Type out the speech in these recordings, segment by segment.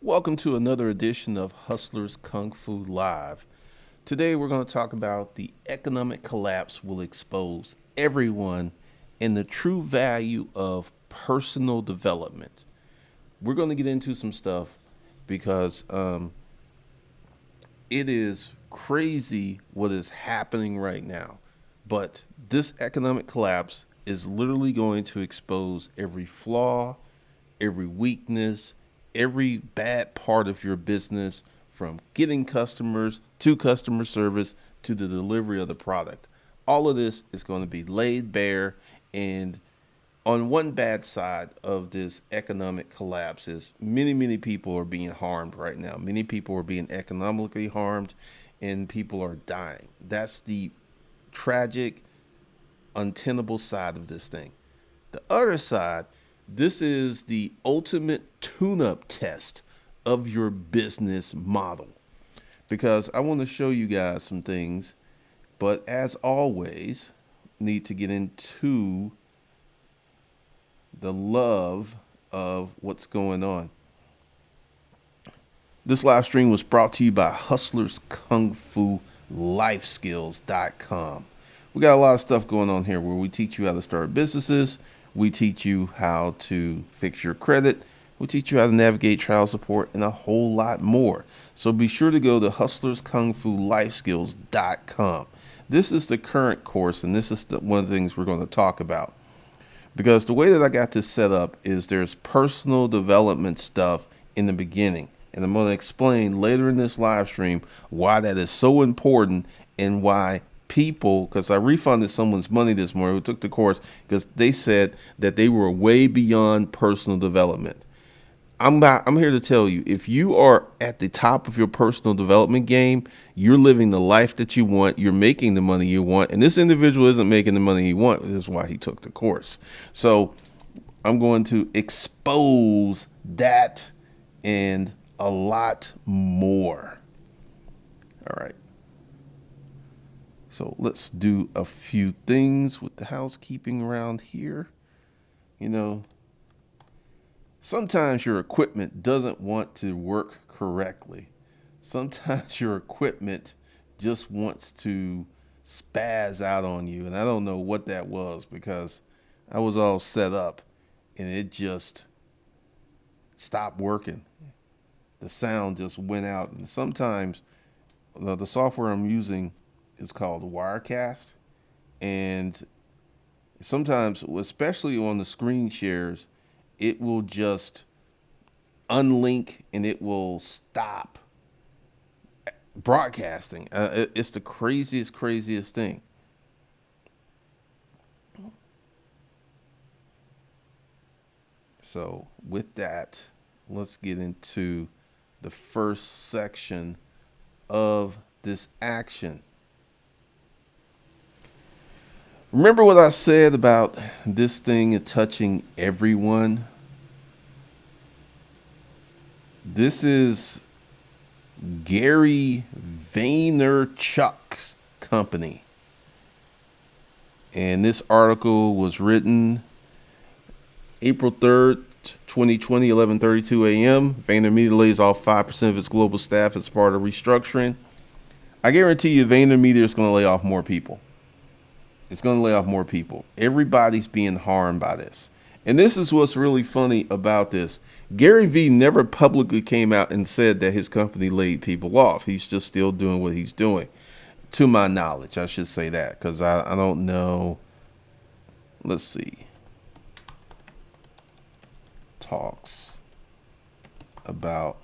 Welcome to another edition of Hustlers Kung Fu Live. Today we're going to talk about the economic collapse will expose everyone and the true value of personal development. We're going to get into some stuff because it is crazy what is happening right now. But this economic collapse is literally going to expose every flaw, every weakness, every bad part of your business, from getting customers to customer service to the delivery of the product. All of this is going to be laid bare. And on one bad side of this economic collapse is many people are being harmed right now. Many people are being economically harmed and people are dying. That's the tragic, untenable side of this thing. The other side, this is the ultimate tune-up test of your business model, because I want to show you guys some things, but as always, need to get into the love of what's going on. This live stream was brought to you by Hustlers Kung Fu Lifeskills.com. We got a lot of stuff going on here where we teach you how to start businesses. We teach you how to fix your credit. We teach you how to navigate trial support and a whole lot more. So be sure to go to hustlerskungfulifeskills.com. This is the current course, and this is one of the things we're going to talk about. Because the way that I got this set up is there's personal development stuff in the beginning. And I'm going to explain later in this live stream why that is so important and why people, because I refunded someone's money this morning who took the course because they said that they were way beyond personal development. I'm here to tell you, if you are at the top of your personal development game, you're living the life that you want, you're making the money you want, and this individual isn't making the money he wants. This is why he took the course. So I'm going to expose that and a lot more. All right. So let's do a few things with the housekeeping around here. You know, sometimes your equipment doesn't want to work correctly. Sometimes your equipment just wants to spaz out on you. And I don't know what that was, because I was all set up and it just stopped working. The sound just went out. And sometimes the software I'm using is called Wirecast. And sometimes, especially on the screen shares, it will just unlink and it will stop broadcasting. It's the craziest thing. So with that, let's get into the first section of this action. Remember what I said about this thing touching everyone? This is Gary Vaynerchuk's company. And this article was written April 3rd, 2020, 11:32 a.m. VaynerMedia lays off 5% of its global staff as part of restructuring. I guarantee you VaynerMedia is going to lay off more people. It's going to lay off more people. Everybody's being harmed by this. And this is what's really funny about this. Gary Vee never publicly came out and said that his company laid people off. He's just still doing what he's doing. To my knowledge, I should say that, because I don't know. Let's see. Talks about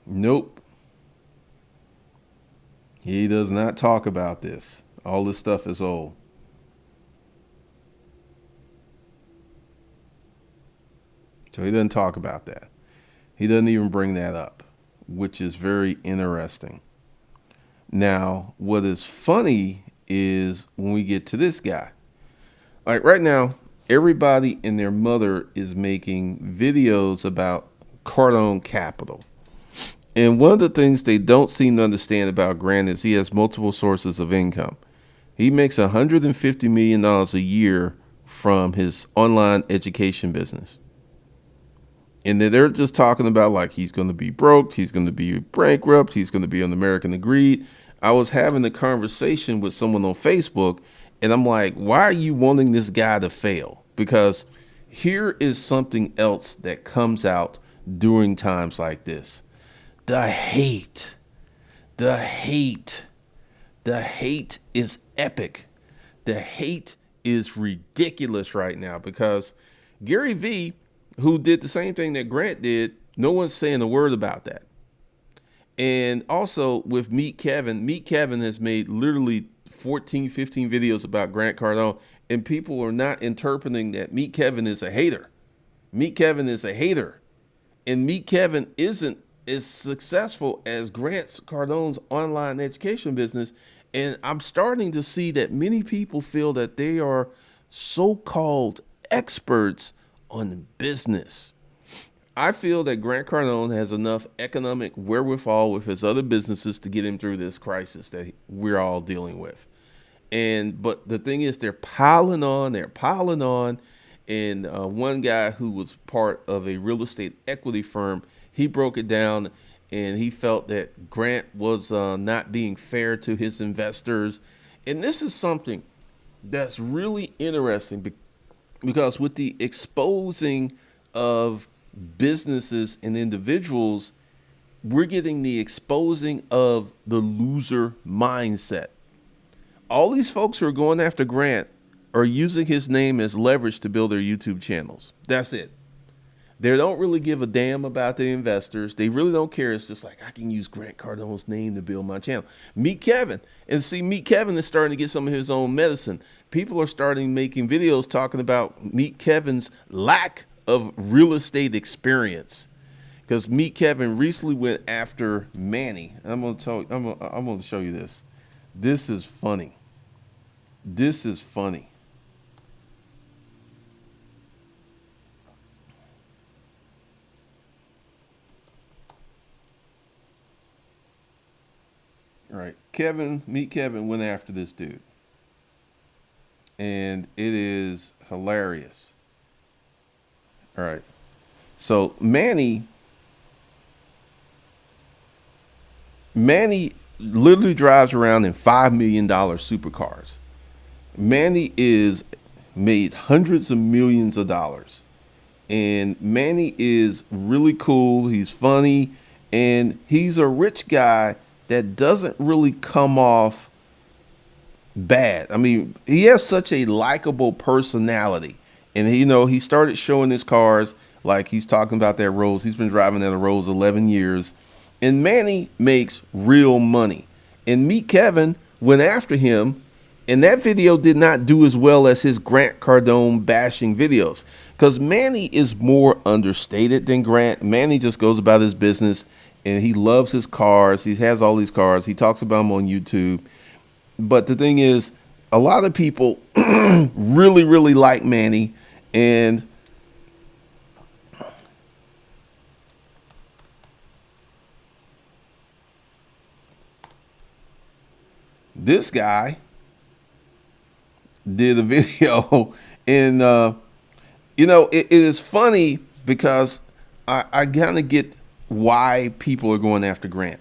nope. He does not talk about this. All this stuff is old. So he doesn't talk about that. He doesn't even bring that up, which is very interesting. Now, what is funny is when we get to this guy. Like right now, everybody and their mother is making videos about Cardone Capital. And one of the things they don't seem to understand about Grant is he has multiple sources of income. He makes $150 million a year from his online education business. And then they're just talking about like he's going to be broke, he's going to be bankrupt, he's going to be on American Agreed. I was having a conversation with someone on Facebook, and I'm like, why are you wanting this guy to fail? Because here is something else that comes out during times like this: the hate, the hate, the hate is epic. The hate is ridiculous right now because Gary Vee, who did the same thing that Grant did, no one's saying a word about that. And also with Meet Kevin has made literally 14, 15 videos about Grant Cardone, and people are not interpreting that Meet Kevin is a hater. Meet Kevin is a hater. And Meet Kevin isn't as successful as Grant Cardone's online education business. And I'm starting to see that many people feel that they are so-called experts on business. I feel that Grant Cardone has enough economic wherewithal with his other businesses to get him through this crisis that we're all dealing with. And but the thing is, they're piling on. And one guy who was part of a real estate equity firm, he broke it down, and he felt that Grant was not being fair to his investors. And this is something that's really interesting because with the exposing of businesses and individuals, we're getting the exposing of the loser mindset. All these folks who are going after Grant are using his name as leverage to build their YouTube channels. That's it. They don't really give a damn about the investors. They really don't care. It's just like, I can use Grant Cardone's name to build my channel. Meet Kevin. And see, Meet Kevin is starting to get some of his own medicine. People are starting making videos talking about Meet Kevin's lack of real estate experience. Because Meet Kevin recently went after Manny. I'm gonna show you this. This is funny. This is funny. All right, Meet Kevin went after this dude, and it is hilarious. All right, so Manny literally drives around in $5 million supercars. Manny is made hundreds of millions of dollars, and Manny is really cool. He's funny, and he's a rich guy that doesn't really come off bad. I mean, he has such a likable personality, and he started showing his cars like he's talking about that Rolls. He's been driving that Rolls 11 years, and Manny makes real money. And Meet Kevin went after him, and that video did not do as well as his Grant Cardone bashing videos because Manny is more understated than Grant. Manny just goes about his business, and he loves his cars. He has all these cars. He talks about them on YouTube. But the thing is, a lot of people really, really like Manny. And this guy did a video, and it is funny because I kind of get why people are going after Grant.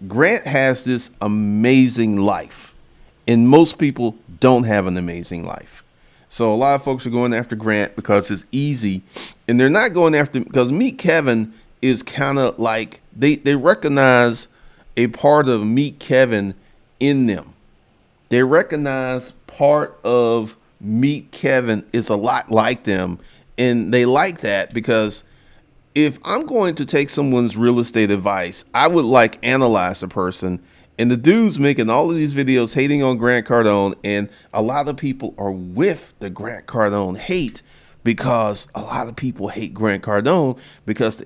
Grant has this amazing life, and most people don't have an amazing life. So a lot of folks are going after Grant because it's easy, and they're not going after because Meet Kevin is kind of like they recognize a part of Meet Kevin in them. They recognize part of Meet Kevin is a lot like them, and they like that because if I'm going to take someone's real estate advice, I would like analyze the person. And the dude's making all of these videos hating on Grant Cardone, and a lot of people are with the Grant Cardone hate because a lot of people hate Grant Cardone because,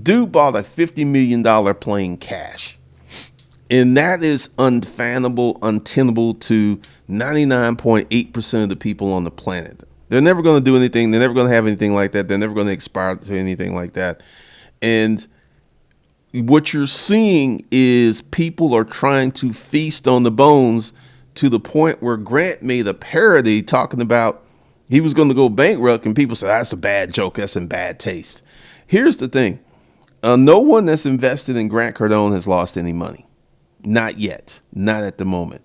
dude bought a $50 million plane cash. And that is unfathomable, untenable to 99.8% of the people on the planet. They're never going to do anything. They're never going to have anything like that. They're never going to aspire to anything like that. And what you're seeing is people are trying to feast on the bones to the point where Grant made a parody talking about he was going to go bankrupt, and people said that's a bad joke, that's in bad taste. Here's the thing: no one that's invested in Grant Cardone has lost any money, not yet, not at the moment.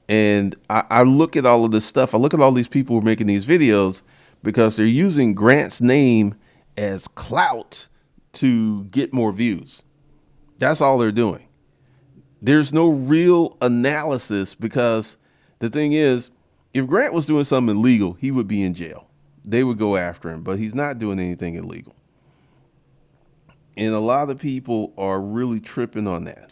And I look at all of this stuff. I look at all these people who are making these videos because they're using Grant's name as clout to get more views. That's all they're doing. There's no real analysis because the thing is, if Grant was doing something illegal, he would be in jail. They would go after him, but he's not doing anything illegal. And a lot of people are really tripping on that.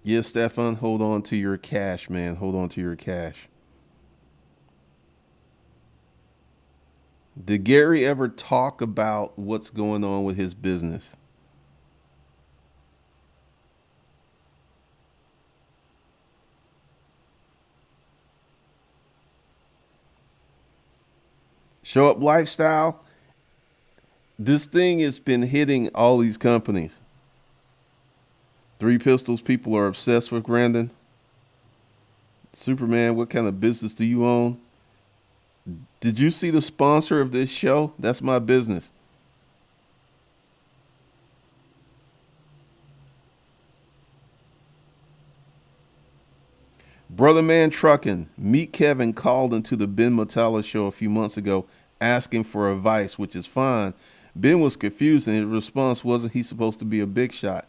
Yeah, Stefan, hold on to your cash, man. Hold on to your cash. Did Gary ever talk about what's going on with his business? Show up lifestyle. This thing has been hitting all these companies. Three Pistols people are obsessed with Brandon. Superman, what kind of business do you own? Did you see the sponsor of this show? That's my business. Brother Man Truckin', Meet Kevin called into the Ben Matala show a few months ago asking for advice, which is fine. Ben was confused and his response wasn't he supposed to be a big shot.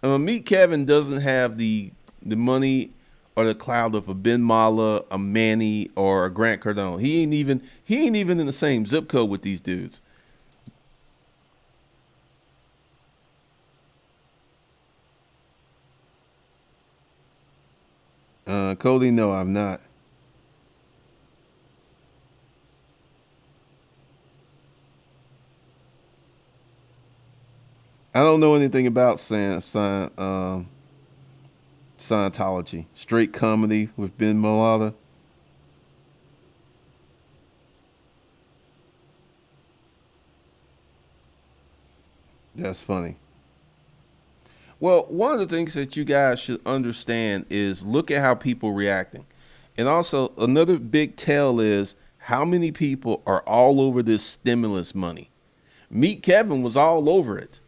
Meet Kevin doesn't have the money or the cloud of a Ben Mala, a Manny, or a Grant Cardone. He ain't even in the same zip code with these dudes. Cody, no, I'm not. I don't know anything about Scientology. Straight comedy with Ben Malata. That's funny. Well, one of the things that you guys should understand is look at how people reacting. And also another big tell is how many people are all over this stimulus money. Meet Kevin was all over it.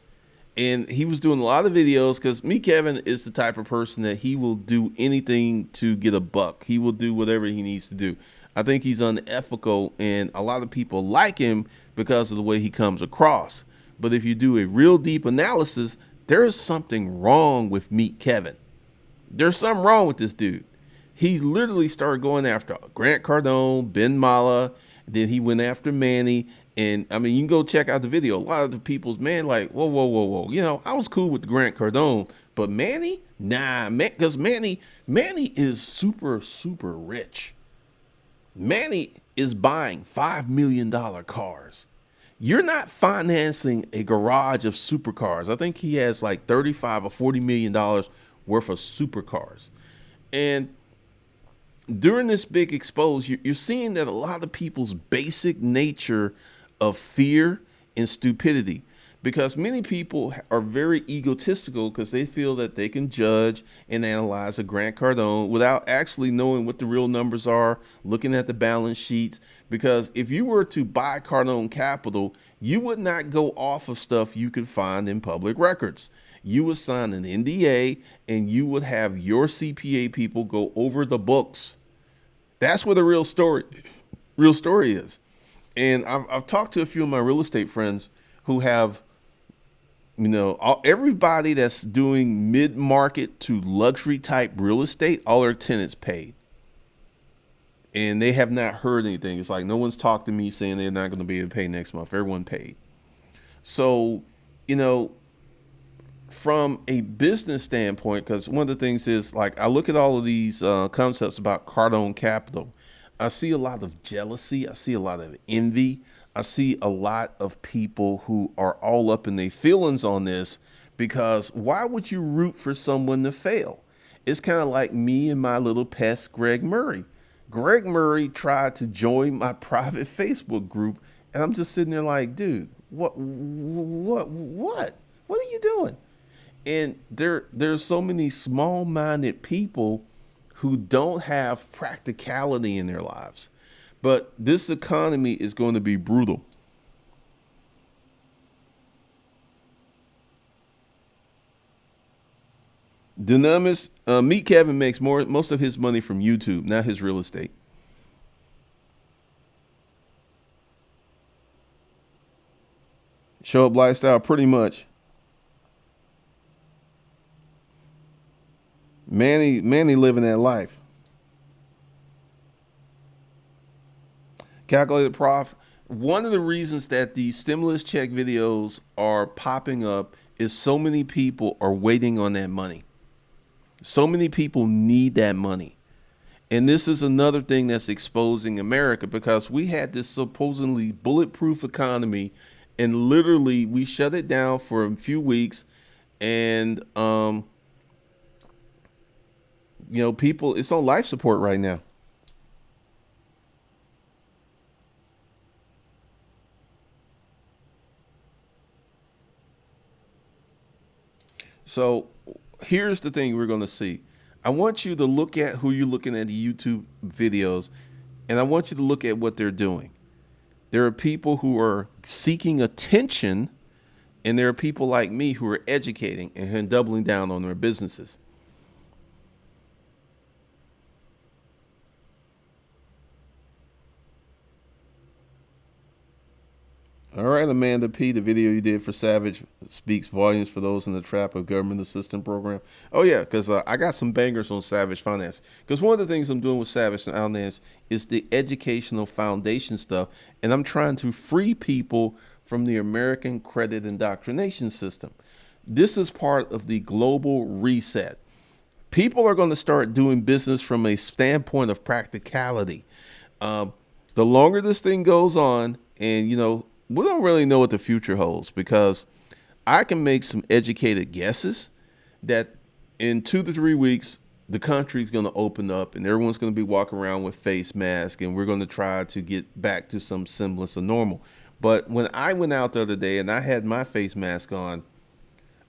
And he was doing a lot of videos because Meet Kevin is the type of person that he will do anything to get a buck. He will do whatever he needs to do. I think he's unethical, and a lot of people like him because of the way he comes across. But if you do a real deep analysis, there is something wrong with Meet Kevin. There's something wrong with this dude. He literally started going after Grant Cardone, Ben Mala, then he went after Manny. And I mean, you can go check out the video. A lot of the people's man, like, whoa, whoa, whoa, whoa. You know, I was cool with Grant Cardone, but Manny, nah, man, because Manny is super, super rich. Manny is buying $5 million cars. You're not financing a garage of supercars. I think he has like 35 or $40 million worth of supercars. And during this big expose, you're seeing that a lot of people's basic nature of fear and stupidity, because many people are very egotistical because they feel that they can judge and analyze a Grant Cardone without actually knowing what the real numbers are, looking at the balance sheets. Because if you were to buy Cardone Capital, you would not go off of stuff you could find in public records. You would sign an NDA and you would have your CPA people go over the books. That's where the real story is. And I've talked to a few of my real estate friends who have, everybody that's doing mid market to luxury type real estate, all their tenants paid. And they have not heard anything. It's like no one's talked to me saying they're not going to be able to pay next month. Everyone paid. So, you know, from a business standpoint, because one of the things is like I look at all of these concepts about Cardone Capital, I see a lot of jealousy, I see a lot of envy, I see a lot of people who are all up in their feelings on this because why would you root for someone to fail? It's kind of like me and my little pest, Greg Murray. Greg Murray tried to join my private Facebook group, and I'm just sitting there like, dude, what are you doing? And there's so many small-minded people who don't have practicality in their lives. But this economy is going to be brutal. Dunamis, Meet Kevin makes most of his money from YouTube, not his real estate. Show up lifestyle, pretty much. Manny living that life. Calculated prof. One of the reasons that the stimulus check videos are popping up is so many people are waiting on that money. So many people need that money. And this is another thing that's exposing America because we had this supposedly bulletproof economy and literally we shut it down for a few weeks and people, it's on life support right now. So here's the thing we're going to see. I want you to look at who you're looking at the YouTube videos, and I want you to look at what they're doing. There are people who are seeking attention, and there are people like me who are educating and doubling down on their businesses. All right, Amanda P., the video you did for Savage speaks volumes for those in the trap of government assistance program. Oh, yeah, because I got some bangers on Savage Finance. Because one of the things I'm doing with Savage Finance is the educational foundation stuff, and I'm trying to free people from the American credit indoctrination system. This is part of the global reset. People are going to start doing business from a standpoint of practicality. Um, the longer this thing goes on, and we don't really know what the future holds because I can make some educated guesses that in 2 to 3 weeks the country's going to open up and everyone's going to be walking around with face masks and we're going to try to get back to some semblance of normal. But when I went out the other day and I had my face mask on,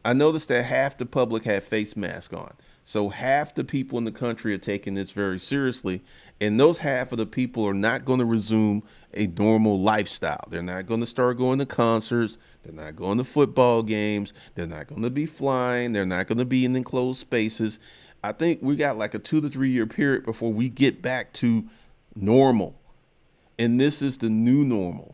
I noticed that half the public had face masks on. So half the people in the country are taking this very seriously. And those half of the people are not going to resume a normal lifestyle. They're not going to start going to concerts. They're not going to football games. They're not going to be flying. They're not going to be in enclosed spaces. I think we got like a 2 to 3 year period before we get back to normal. And this is the new normal.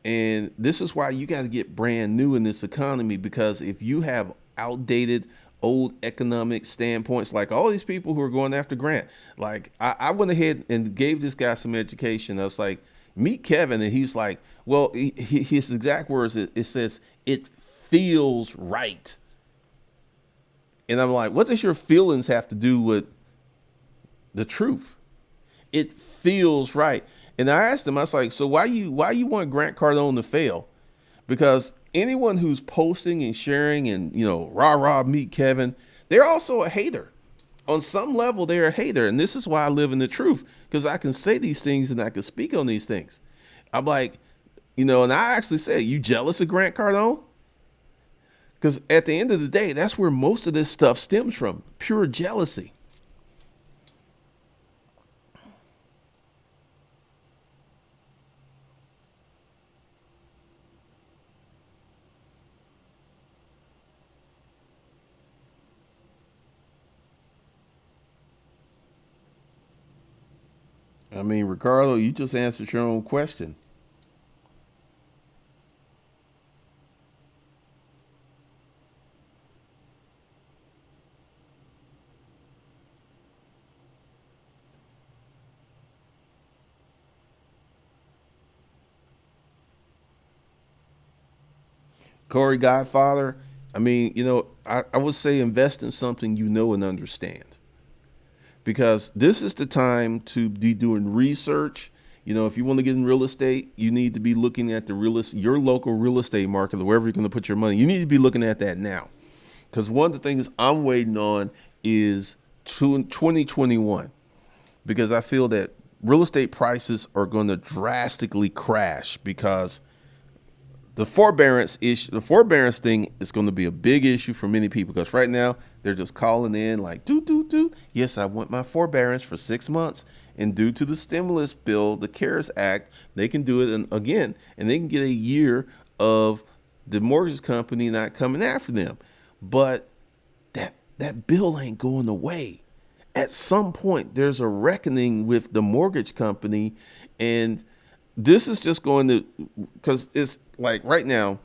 And this is why you got to get brand new in this economy, because if you have outdated old economic standpoints, like all these people who are going after Grant, like I went ahead and gave this guy some education. I was like, meet Kevin. And he's like, well, his exact words, it says, it feels right. And I'm like, what does your feelings have to do with the truth? It feels right. And I asked him, I was like, so why you want Grant Cardone to fail? Because anyone who's posting and sharing and, rah, rah, meet Kevin, they're also a hater. On some level, they're a hater. And this is why I live in the truth, because I can say these things and I can speak on these things. I'm like, and I actually say, you jealous of Grant Cardone? Because at the end of the day, that's where most of this stuff stems from, pure jealousy. I mean, Ricardo, you just answered your own question. Corey Godfather, I mean, I would say invest in something you know and understand, because this is the time to be doing research. If you want to get in real estate, you need to be looking at your local real estate market, or wherever you're going to put your money. You need to be looking at that now, because one of the things I'm waiting on is 2021, because I feel that real estate prices are going to drastically crash, because the forbearance thing is going to be a big issue for many people, because right now they're just calling in like, do. Yes, I want my forbearance for 6 months. And due to the stimulus bill, the CARES Act, they can do it again, and they can get a year of the mortgage company not coming after them. But that bill ain't going away. At some point, there's a reckoning with the mortgage company, and this is just going to, because it's like right now,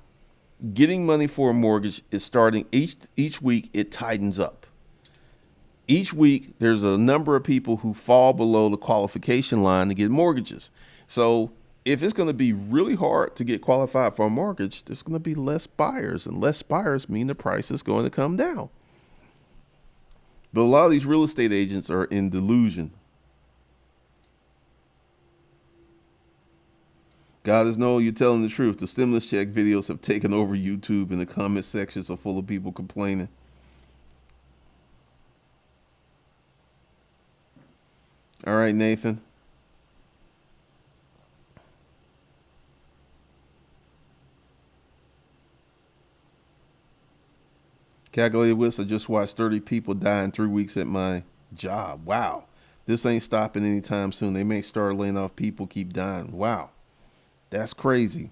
getting money for a mortgage is starting each week. It tightens up. Each week, there's a number of people who fall below the qualification line to get mortgages. So if it's going to be really hard to get qualified for a mortgage, there's going to be less buyers, and less buyers mean the price is going to come down. But a lot of these real estate agents are in delusion. God is no, you're telling the truth. The stimulus check videos have taken over YouTube, and the comment sections are full of people complaining. All right, Nathan. Calculated Whistle, just watched 30 people die in 3 weeks at my job. Wow. This ain't stopping anytime soon. They may start laying off people, keep dying. Wow. That's crazy.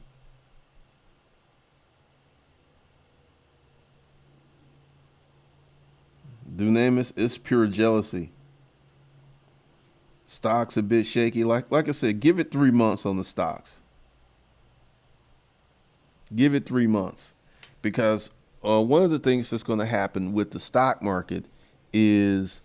Dunamis, it's pure jealousy. Stocks a bit shaky. Like I said, give it 3 months on the stocks. Give it 3 months, because one of the things that's going to happen with the stock market is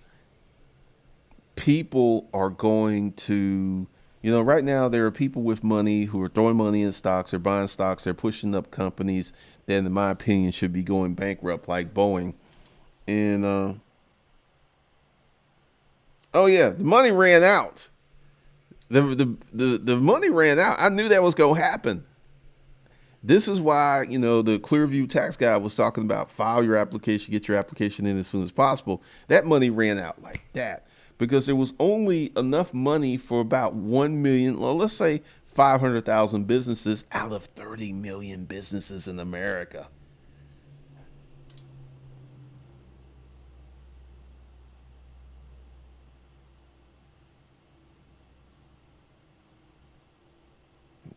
people are going to, right now there are people with money who are throwing money in stocks. They're buying stocks. They're pushing up companies that, in my opinion, should be going bankrupt, like Boeing. And oh yeah, the money ran out. The money ran out. I knew that was going to happen. This is why, the Clearview tax guy was talking about file your application, get your application in as soon as possible. That money ran out like that, because there was only enough money for about 1 million, well, let's say 500,000 businesses out of 30 million businesses in America.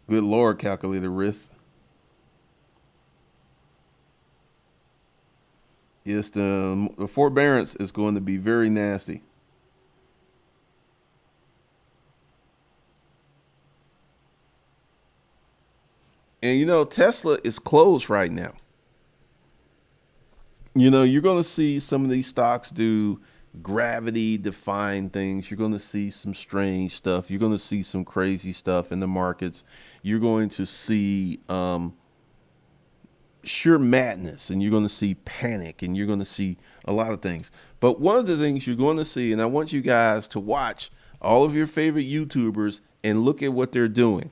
Good Lord, calculated risk. Yes, the forbearance is going to be very nasty. And Tesla is closed right now. You're going to see some of these stocks do gravity defying things. You're going to see some strange stuff. You're going to see some crazy stuff in the markets. You're going to see sheer madness, and you're going to see panic, and you're going to see a lot of things. But one of the things you're going to see, and I want you guys to watch all of your favorite YouTubers and look at what they're doing,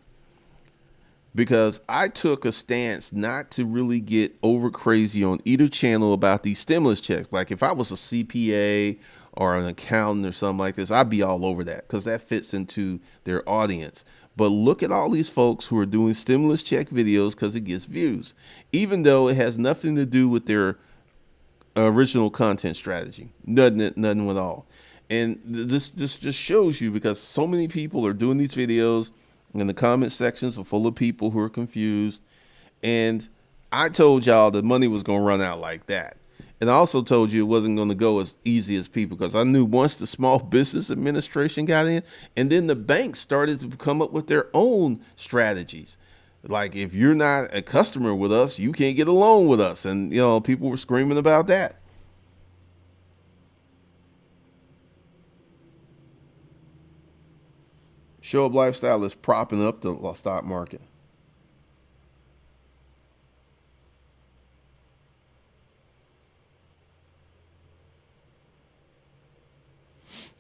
because I took a stance not to really get over crazy on either channel about these stimulus checks. Like if I was a CPA or an accountant or something like this, I'd be all over that, because that fits into their audience. But look at all these folks who are doing stimulus check videos because it gets views, even though it has nothing to do with their original content strategy. Nothing at all. And this just shows you, because so many people are doing these videos, and the comment sections are full of people who are confused. And I told y'all the money was going to run out like that. And I also told you it wasn't going to go as easy as people, because I knew once the Small Business Administration got in, and then the banks started to come up with their own strategies. Like, if you're not a customer with us, you can't get a loan with us. And, people were screaming about that. Show up lifestyle is propping up the stock market.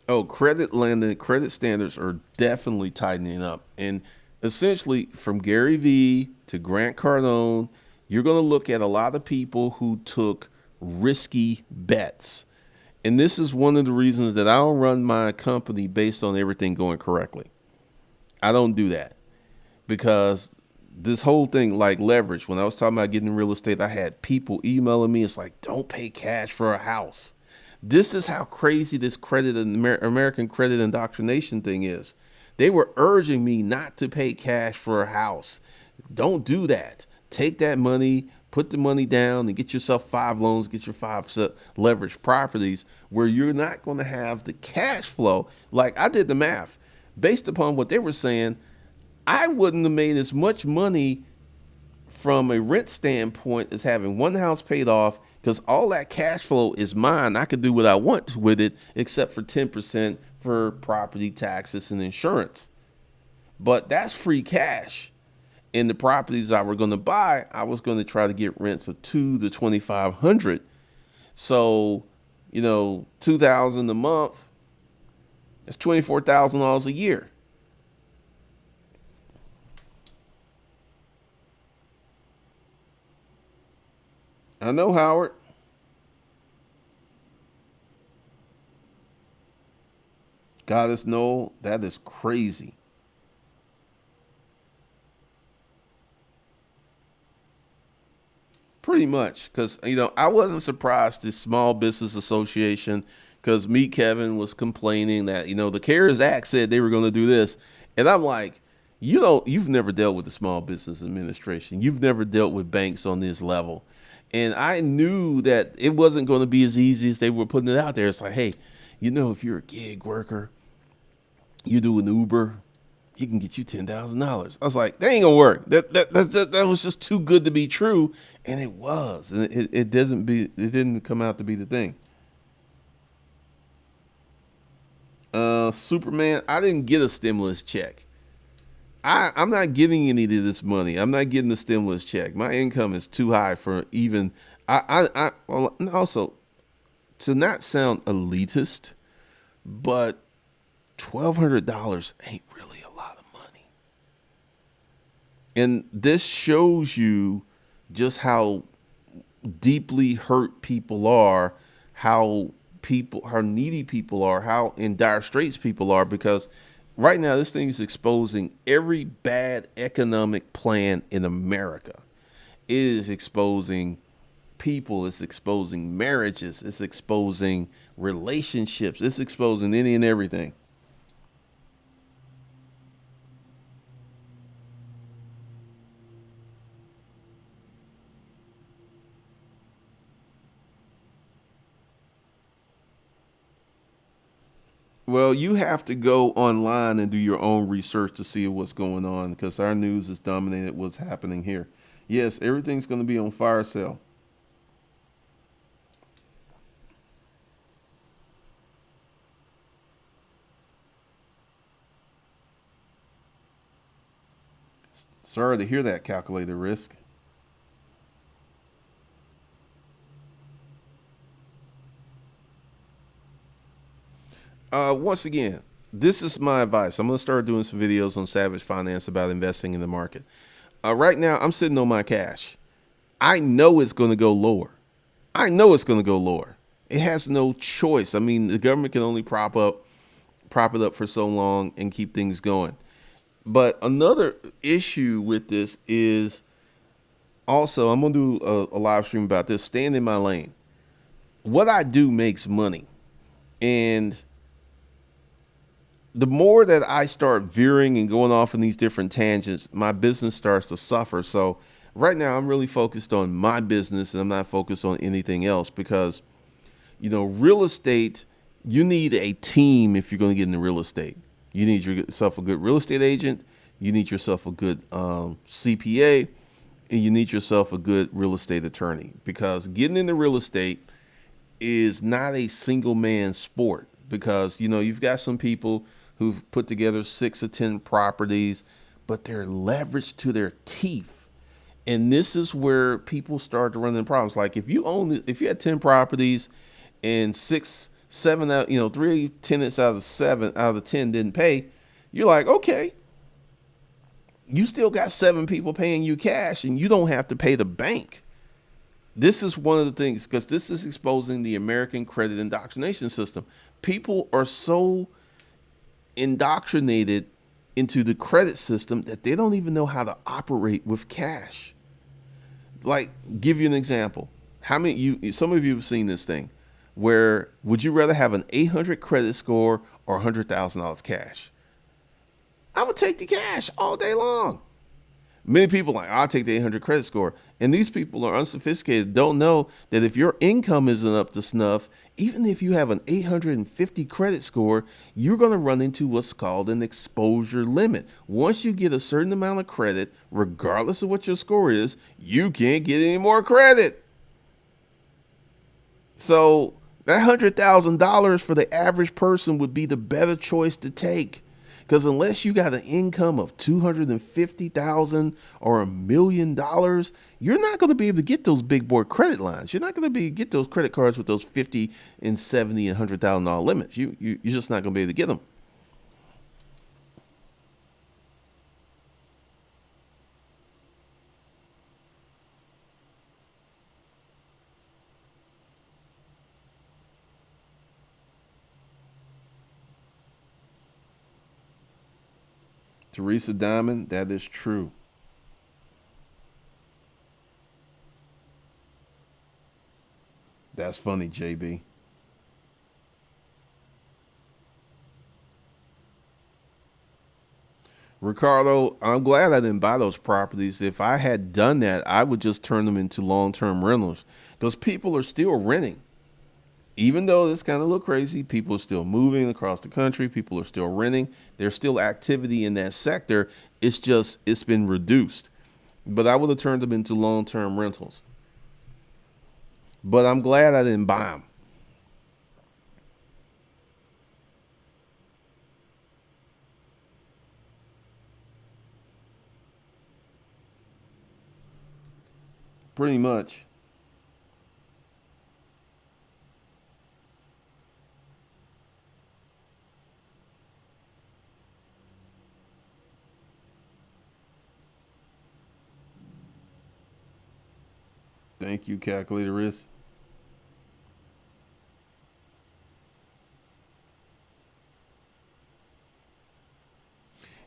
Oh, credit lending, credit standards are definitely tightening up. And essentially, from Gary Vee to Grant Cardone, you're going to look at a lot of people who took risky bets. And this is one of the reasons that I don't run my company based on everything going correctly. I don't do that because this whole thing, like leverage, when I was talking about getting real estate, I had people emailing me. It's like, don't pay cash for a house. This is how crazy this credit and American credit indoctrination thing is. They were urging me not to pay cash for a house. Don't do that. Take that money, put the money down, and get yourself 5 loans, get your 5 leveraged properties where you're not going to have the cash flow. Like I did the math based upon what they were saying. I wouldn't have made as much money from a rent standpoint as having one house paid off because all that cash flow is mine. I could do what I want with it except for 10% for property taxes and insurance. But that's free cash. In the properties I were going to buy, I was going to try to get rents of 2 to 2,500. So, 2,000 a month. That's $24,000 a year. I know, Howard. Goddess Noel, that is crazy. Pretty much, because I wasn't surprised the Small Business Association, because me Kevin was complaining that the CARES Act said they were going to do this, and I'm like, you've never dealt with the Small Business Administration, you've never dealt with banks on this level, and I knew that it wasn't going to be as easy as they were putting it out there. It's like, hey, if you're a gig worker, you do an Uber, he can get you $10,000. I was like, that ain't gonna work. That was just too good to be true, and it was. And it didn't come out to be the thing. Superman, I didn't get a stimulus check. I'm not getting any of this money. I'm not getting the stimulus check. My income is too high for even. Well, also to not sound elitist, but $1,200 ain't really a lot of money. And this shows you just how deeply hurt people are, how needy people are, how in dire straits people are, because right now this thing is exposing every bad economic plan in America. It is exposing people, it's exposing marriages, it's exposing relationships, it's exposing any and everything. Well, you have to go online and do your own research to see what's going on because our news is dominated what's happening here. Yes, everything's going to be on fire sale. Sorry to hear that, calculated risk. Once again, this is my advice. I'm going to start doing some videos on Savage Finance about investing in the market. Right now, I'm sitting on my cash. I know it's going to go lower. I know it's going to go lower. It has no choice. I mean, the government can only prop it up for so long and keep things going. But another issue with this is also, I'm going to do a live stream about this. Staying in my lane. What I do makes money. And the more that I start veering and going off in these different tangents, my business starts to suffer. So right now I'm really focused on my business and I'm not focused on anything else because, real estate, you need a team if you're going to get into real estate. You need yourself a good real estate agent. You need yourself a good CPA, and you need yourself a good real estate attorney because getting into real estate is not a single man sport because you've got some people who've put together 6 or 10 properties, but they're leveraged to their teeth. And this is where people start to run into problems. Like if you had 10 properties and seven out, three tenants out of the seven out of the 10 didn't pay, you're like, okay, you still got seven people paying you cash and you don't have to pay the bank. This is one of the things, because this is exposing the American credit indoctrination system. People are so indoctrinated into the credit system that they don't even know how to operate with cash. Like, give you an example. How many some of you have seen this thing where would you rather have an 800 credit score or $100,000 cash? I would take the cash all day long. Many people are like, I'll take the 800 credit score. And these people are unsophisticated, don't know that if your income isn't up to snuff, even if you have an 850 credit score, you're going to run into what's called an exposure limit. Once you get a certain amount of credit, regardless of what your score is, you can't get any more credit. So that $100,000 for the average person would be the better choice to take. Because unless you got an income of $250,000 or $1,000,000, you're not going to be able to get those big boy credit lines. You're not going to be able to get those credit cards with those 50 and 70 and $100,000 limits. You're just not going to be able to get them. Teresa Diamond, that is true. That's funny, JB. Ricardo, I'm glad I didn't buy those properties. If I had done that, I would just turn them into long-term rentals because people are still renting. Even though this kind of look crazy, people are still moving across the country. People are still renting. There's still activity in that sector. It's been reduced. But I would have turned them into long-term rentals. But I'm glad I didn't buy them. Pretty much. Thank you, calculator risk.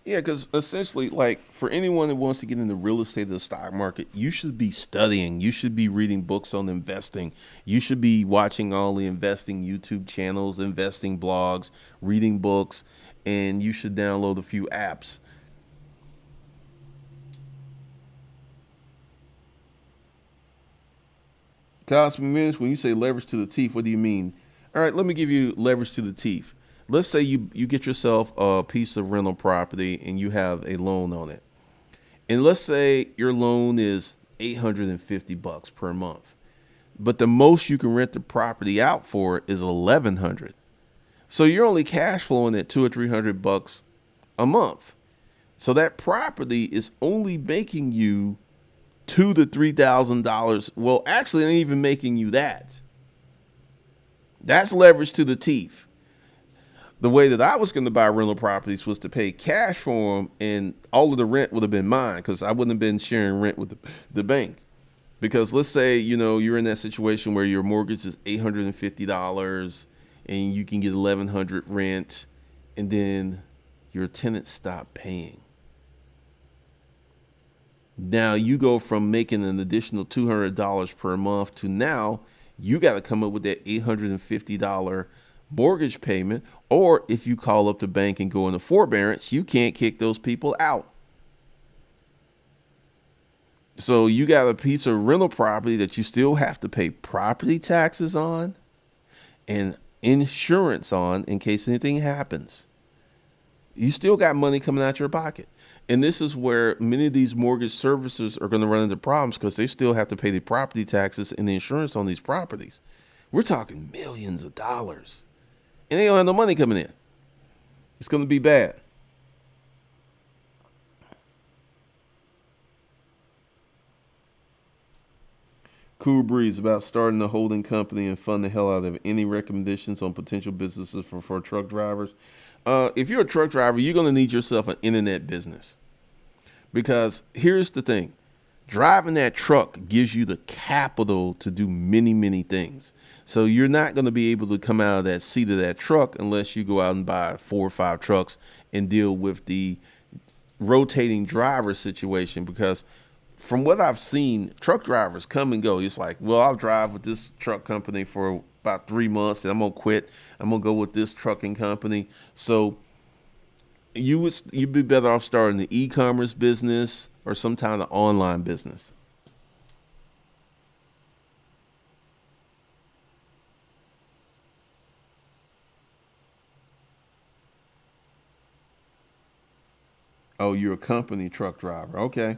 Yeah, because essentially, like for anyone that wants to get into real estate or the stock market, you should be studying. You should be reading books on investing. You should be watching all the investing YouTube channels, investing blogs, reading books, and you should download a few apps. Cosmic Minutes, when you say leverage to the teeth, what do you mean? All right, let me give you leverage to the teeth. Let's say you get yourself a piece of rental property and you have a loan on it. And let's say your loan is 850 bucks per month. But the most you can rent the property out for is 1100. So you're only cash flowing at 2 or 300 bucks a month. So that property is only making you $2,000 to $3,000. Well, actually, it ain't even making you that. That's leverage to the teeth. The way that I was going to buy rental properties was to pay cash for them, and all of the rent would have been mine because I wouldn't have been sharing rent with the bank. Because let's say you're in that situation where your mortgage is $850 and you can get 1100 rent, and then your tenants stop paying. Now you go from making an additional $200 per month to now you got to come up with that $850 mortgage payment. Or if you call up the bank and go into forbearance, you can't kick those people out. So you got a piece of rental property that you still have to pay property taxes on and insurance on in case anything happens. You still got money coming out your pocket. And this is where many of these mortgage servicers are going to run into problems because they still have to pay the property taxes and the insurance on these properties. We're talking millions of dollars. And they don't have no money coming in. It's going to be bad. Cool Breeze about starting a holding company and fund the hell out of any recommendations on potential businesses for truck drivers. If you're a truck driver, you're going to need yourself an internet business because here's the thing. Driving that truck gives you the capital to do many, many things. So you're not going to be able to come out of that seat of that truck unless you go out and buy 4 or 5 trucks and deal with the rotating driver situation because from what I've seen, truck drivers come and go. It's like, well, I'll drive with this truck company for about 3 months and I'm gonna quit. I'm gonna go with this trucking company. So you'd be better off starting an e-commerce business or some kind of online business. Oh, you're a company truck driver. Okay.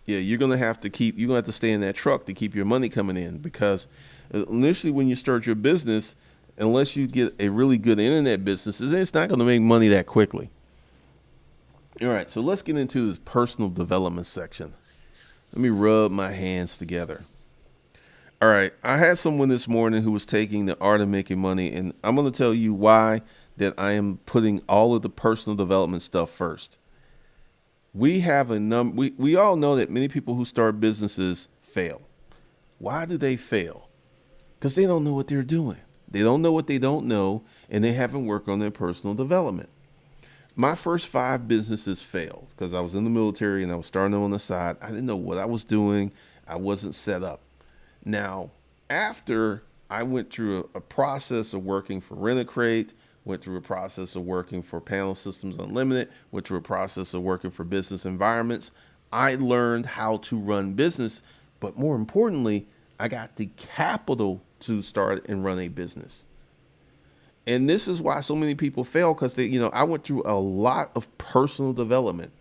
Yeah, you're gonna have to stay in that truck to keep your money coming in because initially when you start your business, unless you get a really good internet business, it's not gonna make money that quickly. All right, so let's get into this personal development section. Let me rub my hands together. All right, I had someone this morning who was taking the art of making money, and I'm gonna tell you why that I am putting all of the personal development stuff first. We all know that many people who start businesses fail. Why do they fail? Because they don't know what they're doing. They don't know what they don't know, and they haven't worked on their personal development. My first 5 businesses failed because I was in the military and I was starting on the side. I didn't know what I was doing. I wasn't set up. Now, after I went through a process of working for Rent a Crate, went through a process of working for Panel Systems Unlimited, went through a process of working for business environments, I learned how to run business. But more importantly, I got the capital to start and run a business. And this is why so many people fail because I went through a lot of personal development.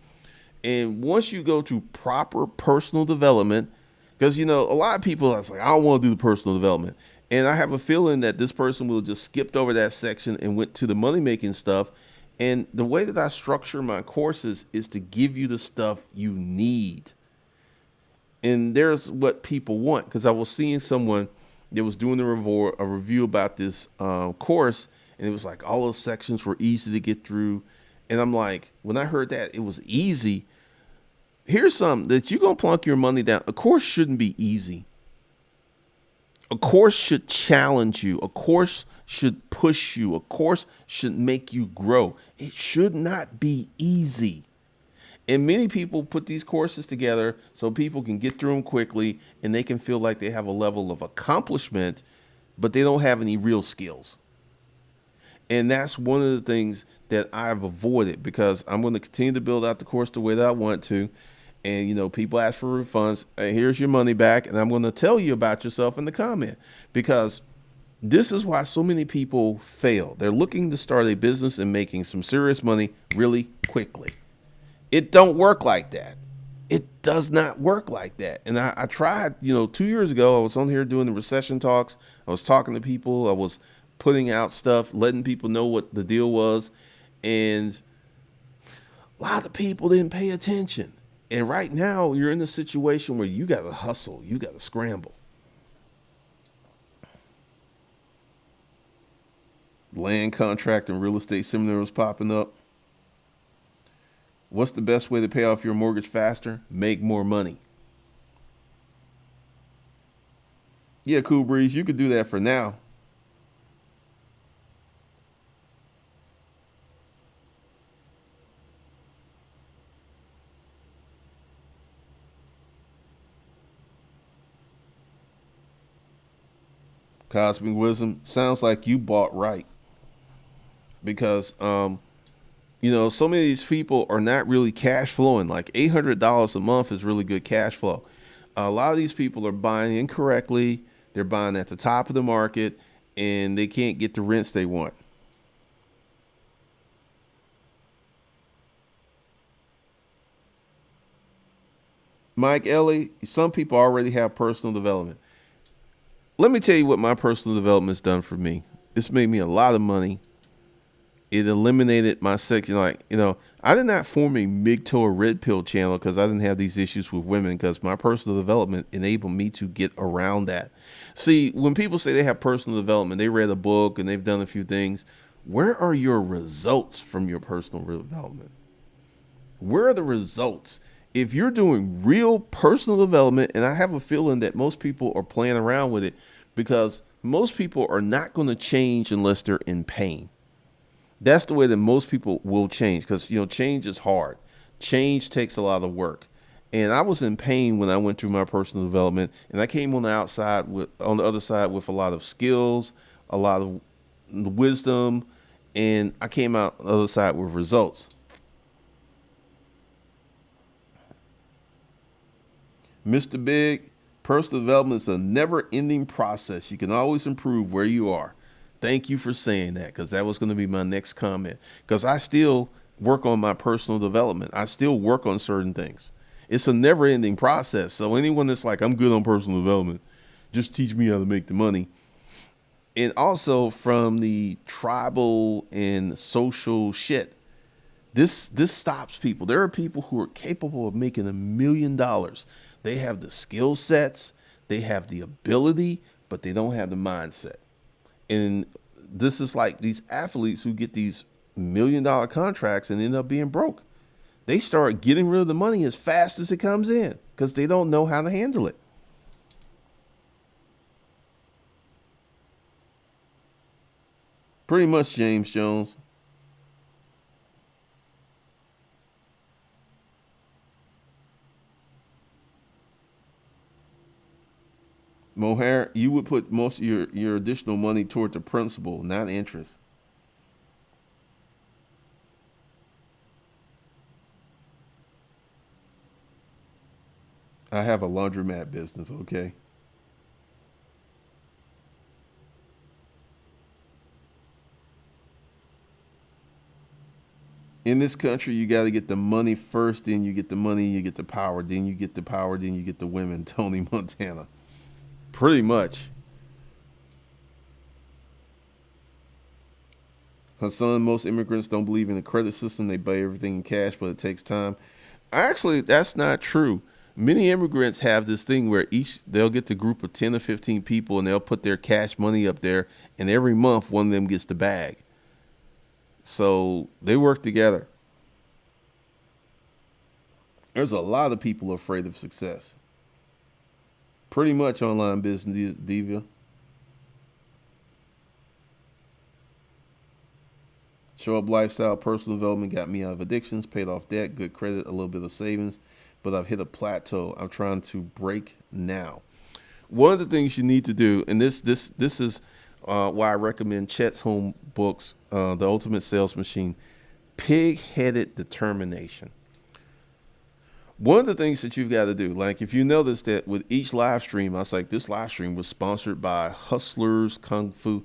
And once you go to proper personal development, because a lot of people are like, I don't want to do the personal development. And I have a feeling that this person will just skipped over that section and went to the money making stuff. And the way that I structure my courses is to give you the stuff you need. And there's what people want. Because I was seeing someone that was doing a review about this course, and it was like all those sections were easy to get through. And I'm like, when I heard that it was easy, here's something that you're going to plunk your money down. A course shouldn't be easy. A course should challenge you. A course should push you. A course should make you grow. It should not be easy. And many people put these courses together so people can get through them quickly and they can feel like they have a level of accomplishment, but they don't have any real skills. And that's one of the things that I've avoided because I'm going to continue to build out the course the way that I want to. And, people ask for refunds. Hey, here's your money back. And I'm going to tell you about yourself in the comment because this is why so many people fail. They're looking to start a business and making some serious money really quickly. It don't work like that. It does not work like that. And I tried, 2 years ago, I was on here doing the recession talks. I was talking to people. I was putting out stuff, letting people know what the deal was. And a lot of people didn't pay attention. And right now you're in a situation where you got to hustle. You got to scramble. Land contract and real estate seminars popping up. What's the best way to pay off your mortgage faster? Make more money. Yeah, Cool Breeze, you could do that for now. Cosmic Wisdom, sounds like you bought right because so many of these people are not really cash flowing. Like $800 a month is really good cash flow. A lot of these people are buying incorrectly. They're buying at the top of the market and they can't get the rents they want. Mike Ellie, some people already have personal development. Let me tell you what my personal development's done for me. It's made me a lot of money. It eliminated my section. Like, I did not form a MGTOW or red pill channel because I didn't have these issues with women, because my personal development enabled me to get around that. See, when people say they have personal development, they read a book and they've done a few things. Where are your results from your personal development? Where are the results? If you're doing real personal development, and I have a feeling that most people are playing around with it, because most people are not going to change unless they're in pain. That's the way that most people will change, because change is hard. Change takes a lot of work. And I was in pain when I went through my personal development, and I came on the other side with a lot of skills, a lot of wisdom, and I came out on the other side with results. Mr. Big, personal development is a never ending process. You can always improve where you are. Thank you for saying that, because that was going to be my next comment. Because I still work on my personal development, I still work on certain things. It's a never ending process. So, anyone that's like, I'm good on personal development, just teach me how to make the money. And also, from the tribal and social shit, this stops people. There are people who are capable of making $1 million. They have the skill sets, they have the ability, but they don't have the mindset. And this is like these athletes who get these $1 million contracts and end up being broke. They start getting rid of the money as fast as it comes in because they don't know how to handle it. Pretty much, James Jones. Mohair, you would put most of your additional money toward the principal, not interest. I have a laundromat business, okay? In this country, you got to get the money first, then you get the money, you get the power, then you get the power, then you get the women. Tony Montana. Pretty much. Hassan, most immigrants don't believe in the credit system. They buy everything in cash, but it takes time. Actually, that's not true. Many immigrants have this thing where they'll get the group of 10 or 15 people and they'll put their cash money up there, and every month one of them gets the bag. So they work together. There's a lot of people afraid of success. Pretty much online business, Diva. Show up lifestyle, personal development got me out of addictions, paid off debt, good credit, a little bit of savings, but I've hit a plateau. I'm trying to break now. One of the things you need to do, and this is why I recommend Chet's Home books, The Ultimate Sales Machine, pig-headed determination. One of the things that you've got to do, like if you notice that with each live stream, I was like, this live stream was sponsored by Hustlers Kung Fu.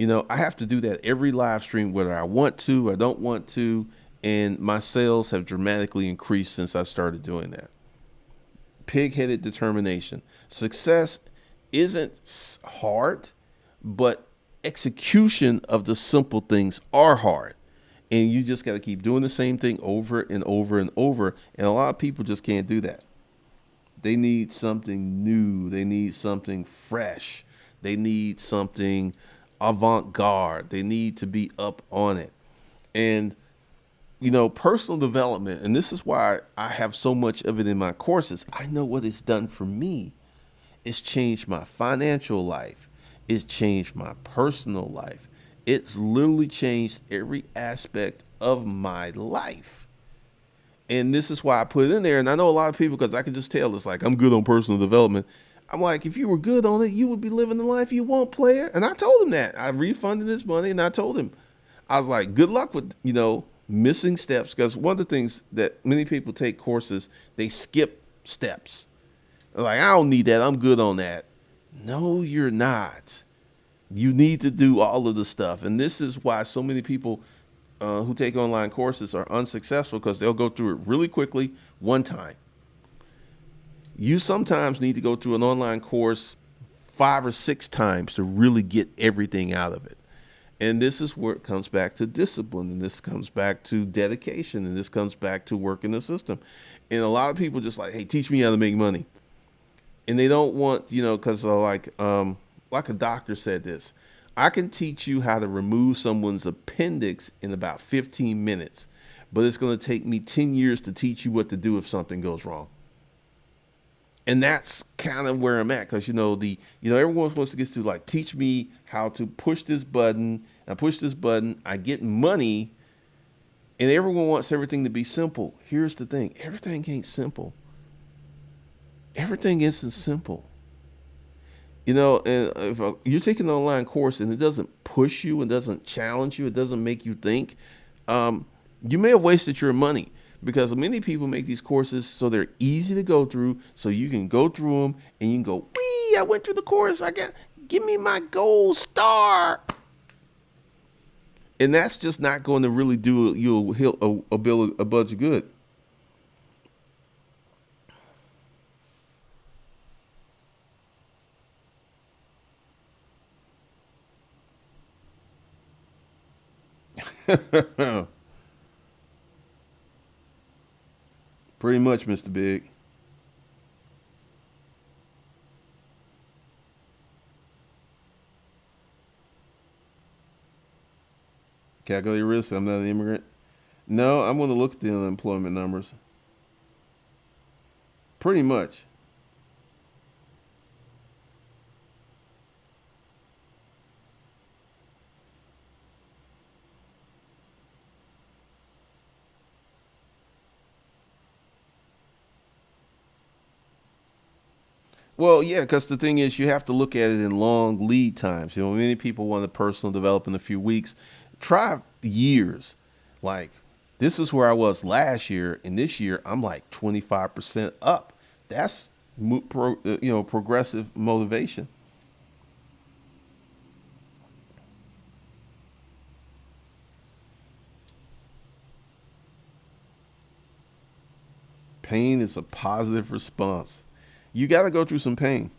I have to do that every live stream, whether I want to or don't want to. And my sales have dramatically increased since I started doing that. Pig-headed determination. Success isn't hard, but execution of the simple things are hard. And you just got to keep doing the same thing over and over and over. And a lot of people just can't do that. They need something new. They need something fresh. They need something avant-garde. They need to be up on it. And personal development, and this is why I have so much of it in my courses. I know what it's done for me. It's changed my financial life. It's changed my personal life. It's literally changed every aspect of my life. And this is why I put it in there. And I know a lot of people, because I can just tell, it's like, I'm good on personal development. I'm like, if you were good on it, you would be living the life you want, player. And I told him that. I refunded his money, and I told him, I was like, good luck with, missing steps. Because one of the things that many people take courses, they skip steps. They're like, I don't need that. I'm good on that. No, you're not. You need to do all of the stuff. And this is why so many people who take online courses are unsuccessful, because they'll go through it really quickly one time. You sometimes need to go through an online course 5 or 6 times to really get everything out of it. And this is where it comes back to discipline, and this comes back to dedication, and this comes back to working the system. And a lot of people just like, hey, teach me how to make money. And they don't want, because like a doctor said this, I can teach you how to remove someone's appendix in about 15 minutes, but it's going to take me 10 years to teach you what to do if something goes wrong. And that's kind of where I'm at, because everyone wants to get to like, teach me how to push this button. I push this button, I get money, and everyone wants everything to be simple. Here's the thing: everything ain't simple. Everything isn't simple. And if you're taking an online course and it doesn't push you, it doesn't challenge you, it doesn't make you think, you may have wasted your money, because many people make these courses so they're easy to go through, so you can go through them and you can go, wee, I went through the course, give me my gold star. And that's just not going to really do you a bunch of good. Pretty much, Mr. Big. Calculate your risk. I'm not an immigrant. No, I'm going to look at the unemployment numbers. Pretty much. Well, yeah, because the thing is, you have to look at it in long lead times. Many people want to personal develop in a few weeks. Try years. Like, this is where I was last year, and this year I'm like 25% up. That's progressive motivation. Pain is a positive response. You got to go through some pain.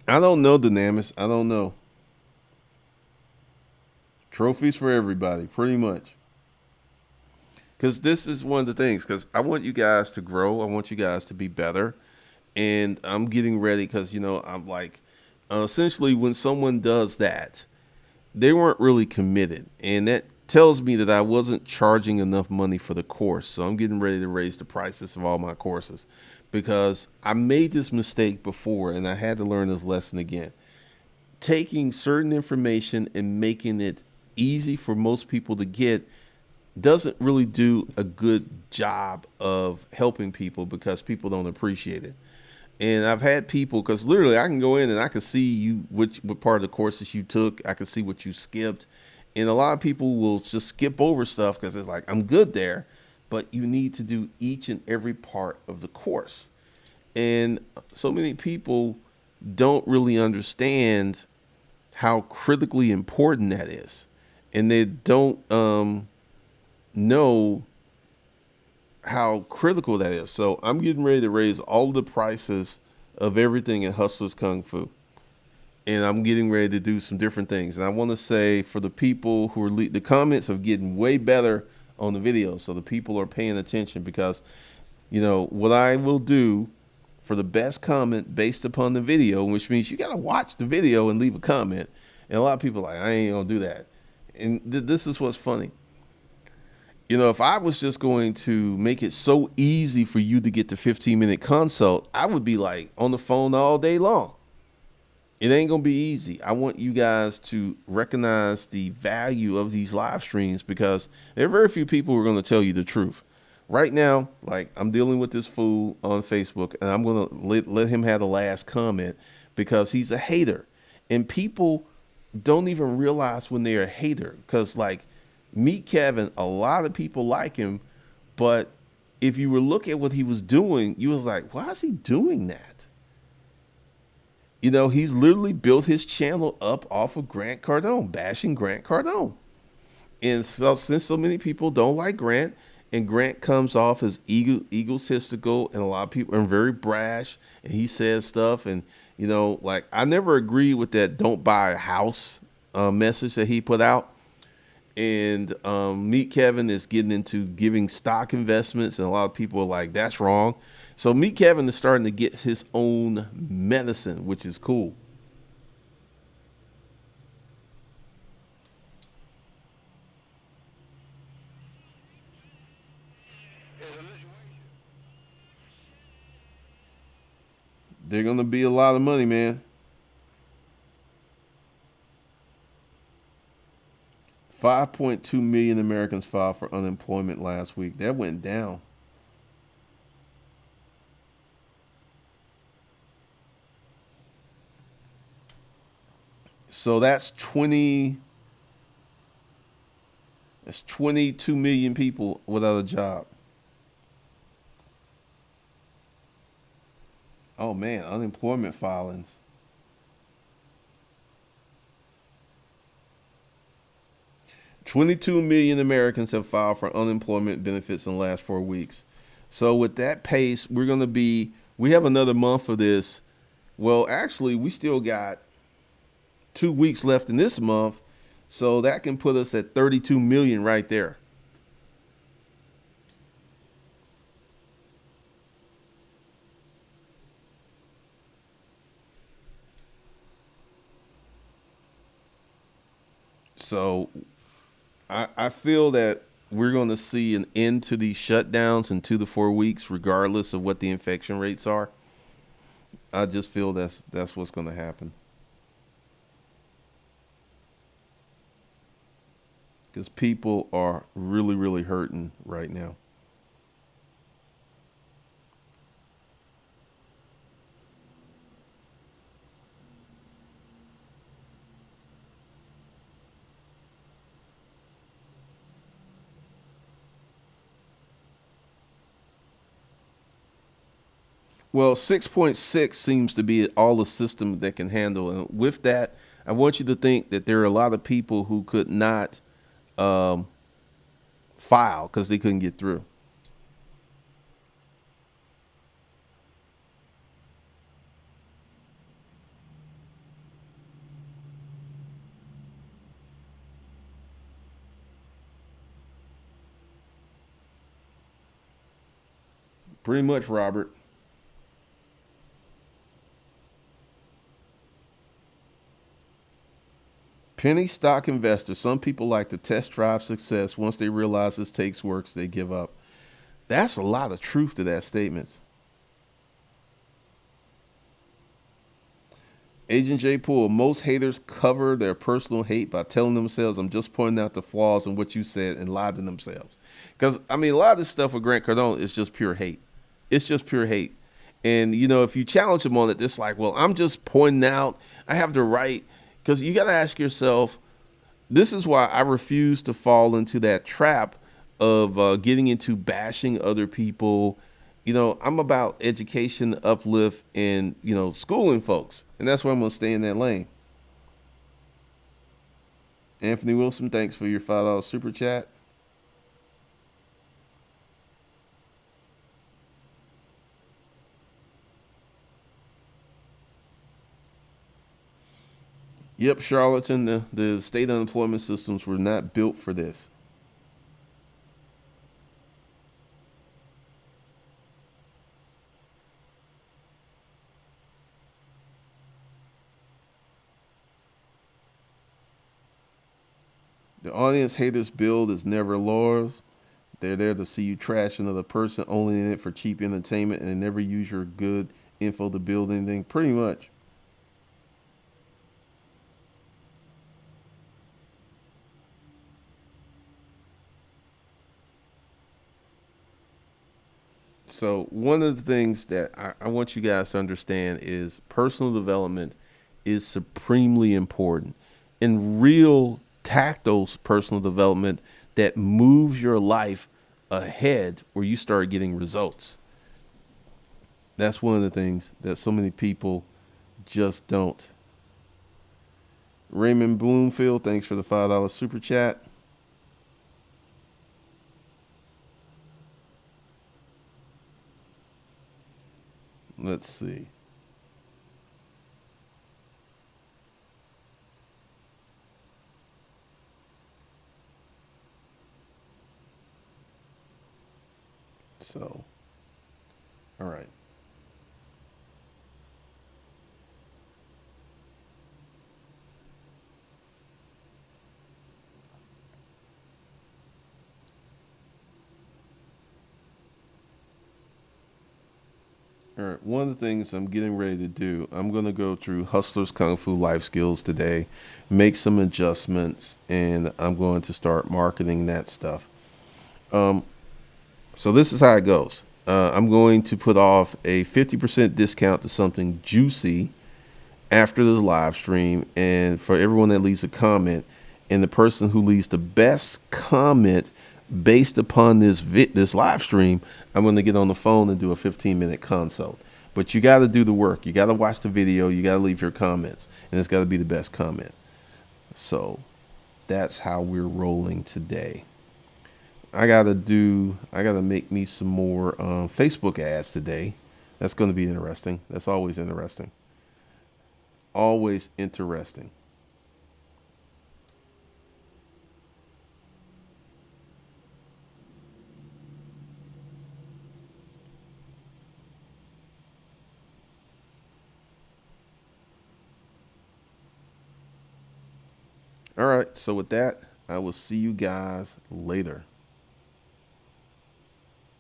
I don't know, Dynamis. I don't know. Trophies for everybody, pretty much. Because this is one of the things, because I want you guys to grow. I want you guys to be better. And I'm getting ready because, I'm like, essentially, when someone does that, they weren't really committed. And that tells me that I wasn't charging enough money for the course. So I'm getting ready to raise the prices of all my courses, because I made this mistake before and I had to learn this lesson again. Taking certain information and making it easy for most people to get doesn't really do a good job of helping people, because people don't appreciate it. And I've had people, because literally I can go in and I can see you what part of the courses you took. I can see what you skipped. And a lot of people will just skip over stuff because it's like, I'm good there. But you need to do each and every part of the course. And so many people don't really understand how critically important that is. And they don't know how critical that is. So I'm getting ready to raise all the prices of everything in Hustlers Kung Fu. And I'm getting ready to do some different things. And I want to say, for the people who are the comments are getting way better on the video. So the people are paying attention, because, what I will do for the best comment based upon the video, which means you got to watch the video and leave a comment. And a lot of people are like, I ain't going to do that. And this is what's funny. If I was just going to make it so easy for you to get the 15-minute consult, I would be like on the phone all day long. It ain't going to be easy. I want you guys to recognize the value of these live streams, because there are very few people who are going to tell you the truth. Right now, like, I'm dealing with this fool on Facebook, and I'm going to let him have the last comment, because he's a hater. And people don't even realize when they're a hater, because, like, meet Kevin, a lot of people like him, but if you were look at what he was doing, you was like, why is he doing that? He's literally built his channel up off of Grant Cardone, bashing Grant Cardone. And so, since so many people don't like Grant, and Grant comes off as egotistical, and a lot of people are very brash, and he says stuff, and like I never agree with that "don't buy a house" message that he put out. And Meet Kevin is getting into giving stock investments, and a lot of people are like, "That's wrong." So Meet Kevin is starting to get his own medicine, which is cool. They're gonna be a lot of money, man. 5.2 million Americans filed for unemployment last week. That went down. So that's 22 million people without a job. Oh man, unemployment filings. 22 million Americans have filed for unemployment benefits in the last 4 weeks. So with that pace, we have another month of this. Well, actually, we still got 2 weeks left in this month. So that can put us at 32 million right there. So I feel that we're going to see an end to these shutdowns in 2 to 4 weeks, regardless of what the infection rates are. I just feel that's what's going to happen because people are really, really hurting right now. Well, 6.6 seems to be all the system that can handle. And with that, I want you to think that there are a lot of people who could not um, file because they couldn't get through. Pretty much, Robert. Penny stock investors. Some people like to test drive success. Once they realize this takes works, they give up. That's a lot of truth to that statement. Agent J. Poole, most haters cover their personal hate by telling themselves, I'm just pointing out the flaws in what you said and lie to themselves. Because, I mean, a lot of this stuff with Grant Cardone is just pure hate. It's just pure hate. And, if you challenge him on it, it's like, well, I'm just pointing out, I have the right. Because you got to ask yourself, this is why I refuse to fall into that trap of getting into bashing other people. I'm about education, uplift, and schooling folks, and that's why I'm gonna stay in that lane. Anthony Wilson, thanks for your $5 super chat. Yep, charlatan. The state unemployment systems were not built for this. The audience haters build is never laws. They're there to see you trash another person, only in it for cheap entertainment, and they never use your good info to build anything. Pretty much. So one of the things that I want you guys to understand is personal development is supremely important, and real tactile personal development that moves your life ahead where you start getting results. That's one of the things that so many people just don't. Raymond Bloomfield, thanks for the $5 super chat. Let's see. So, all right. All right. One of the things I'm getting ready to do, I'm going to go through Hustler's Kung Fu Life Skills today, make some adjustments, and I'm going to start marketing that stuff. Um, so this is how it goes. I'm going to put off a 50% discount to something juicy after the live stream, and for everyone that leaves a comment, and the person who leaves the best comment based upon this live stream, I'm going to get on the phone and do a 15-minute consult. But you got to do the work. You got to watch the video. You got to leave your comments, and it's got to be the best comment. So that's how we're rolling today. I gotta make me some more Facebook ads today. That's going to be interesting. That's always interesting. Always interesting. All right. So with that, I will see you guys later.